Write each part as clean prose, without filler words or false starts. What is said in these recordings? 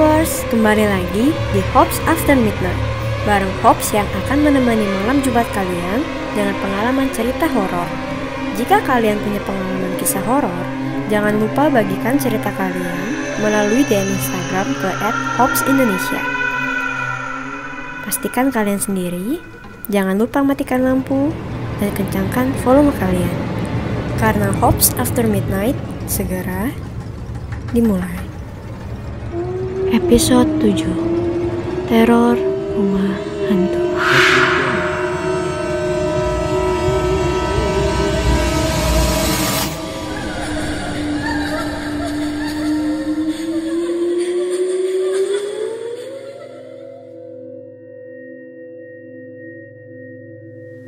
Hoppers, kembali lagi di Hops After Midnight. Bareng Hops yang akan menemani malam Jumat kalian dengan pengalaman cerita horor. Jika kalian punya pengalaman kisah horor, jangan lupa bagikan cerita kalian melalui DM Instagram ke @hopsindonesia. Pastikan kalian sendiri, jangan lupa matikan lampu dan kencangkan volume kalian. Karena Hops After Midnight segera dimulai. Episode 7, Teror Rumah Hantu.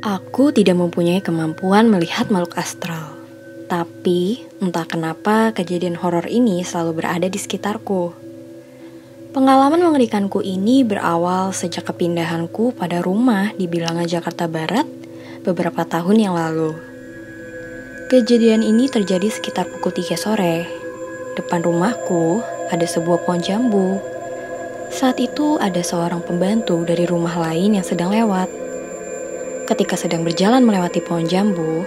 Aku tidak mempunyai kemampuan melihat makhluk astral. Tapi, entah kenapa kejadian horor ini selalu berada di sekitarku. Pengalaman mengerikanku ini berawal sejak kepindahanku pada rumah di Bilangan, Jakarta Barat beberapa tahun yang lalu. Kejadian ini terjadi sekitar pukul 3 sore. Depan rumahku ada sebuah pohon jambu. Saat itu ada seorang pembantu dari rumah lain yang sedang lewat. Ketika sedang berjalan melewati pohon jambu,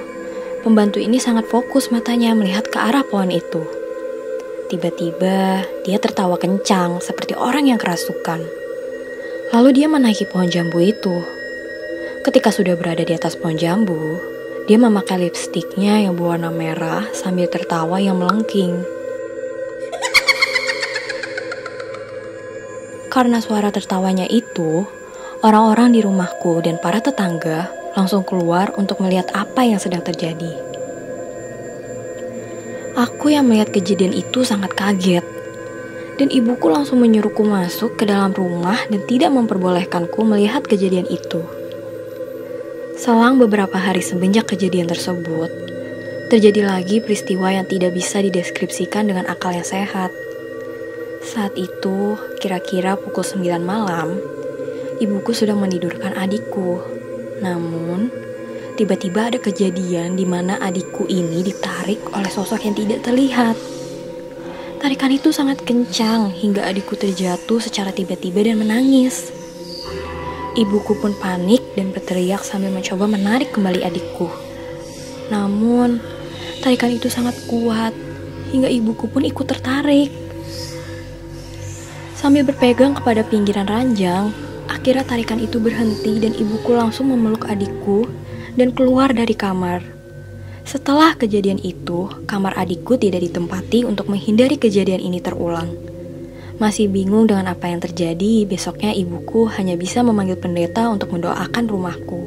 pembantu ini sangat fokus matanya melihat ke arah pohon itu. Tiba-tiba, dia tertawa kencang seperti orang yang kerasukan. Lalu dia menaiki pohon jambu itu. Ketika sudah berada di atas pohon jambu, dia memakai lipstiknya yang berwarna merah sambil tertawa yang melengking. Karena suara tertawanya itu, orang-orang di rumahku dan para tetangga langsung keluar untuk melihat apa yang sedang terjadi. Aku yang melihat kejadian itu sangat kaget, dan ibuku langsung menyuruhku masuk ke dalam rumah dan tidak memperbolehkanku melihat kejadian itu. Selang beberapa hari semenjak kejadian tersebut, terjadi lagi peristiwa yang tidak bisa dideskripsikan dengan akal yang sehat. Saat itu, kira-kira pukul 9 malam, ibuku sedang menidurkan adikku. Namun, tiba-tiba ada kejadian di mana adikku ini ditarik oleh sosok yang tidak terlihat. Tarikan itu sangat kencang hingga adikku terjatuh secara tiba-tiba dan menangis. Ibuku pun panik dan berteriak sambil mencoba menarik kembali adikku. Namun, tarikan itu sangat kuat hingga ibuku pun ikut tertarik. Sambil berpegang kepada pinggiran ranjang, akhirnya tarikan itu berhenti dan ibuku langsung memeluk adikku dan keluar dari kamar. Setelah kejadian itu, kamar adikku tidak ditempati untuk menghindari kejadian ini terulang. Masih bingung dengan apa yang terjadi, besoknya ibuku hanya bisa memanggil pendeta untuk mendoakan rumahku.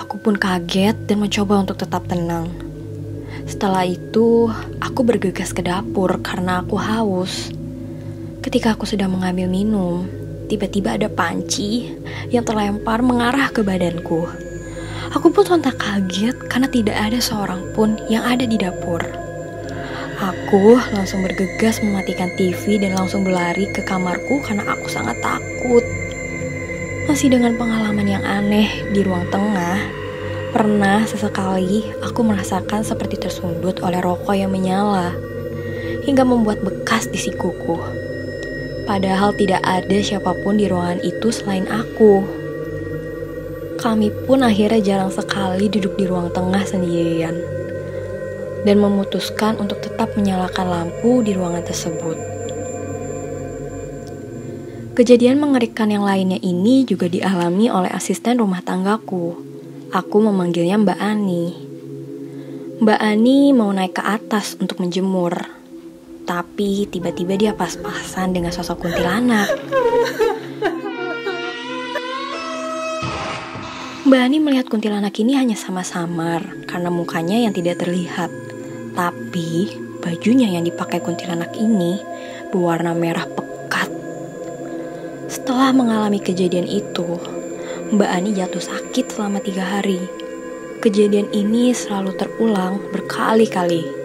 Aku pun kaget dan mencoba untuk tetap tenang. Setelah itu, aku bergegas ke dapur karena aku haus. Ketika aku sedang mengambil minum, tiba-tiba ada panci yang terlempar mengarah ke badanku. Aku pun sontak kaget karena tidak ada seorang pun yang ada di dapur. Aku langsung bergegas mematikan TV dan langsung berlari ke kamarku karena aku sangat takut. Masih dengan pengalaman yang aneh di ruang tengah, pernah sesekali aku merasakan seperti tersundut oleh rokok yang menyala hingga membuat bekas di sikuku. Padahal tidak ada siapapun di ruangan itu selain aku. Kami pun akhirnya jarang sekali duduk di ruang tengah sendirian dan memutuskan untuk tetap menyalakan lampu di ruangan tersebut. Kejadian mengerikan yang lainnya ini juga dialami oleh asisten rumah tanggaku. Aku memanggilnya Mbak Ani. Mbak Ani mau naik ke atas untuk menjemur. Tapi tiba-tiba dia pas-pasan dengan sosok kuntilanak. Mbak Ani melihat kuntilanak ini hanya samar-samar karena mukanya yang tidak terlihat. Tapi bajunya yang dipakai kuntilanak ini berwarna merah pekat. Setelah mengalami kejadian itu, Mbak Ani jatuh sakit selama 3 hari. Kejadian ini selalu terulang berkali-kali.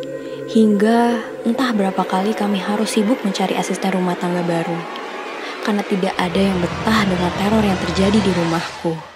Hingga entah berapa kali kami harus sibuk mencari asisten rumah tangga baru. Karena tidak ada yang betah dengan teror yang terjadi di rumahku.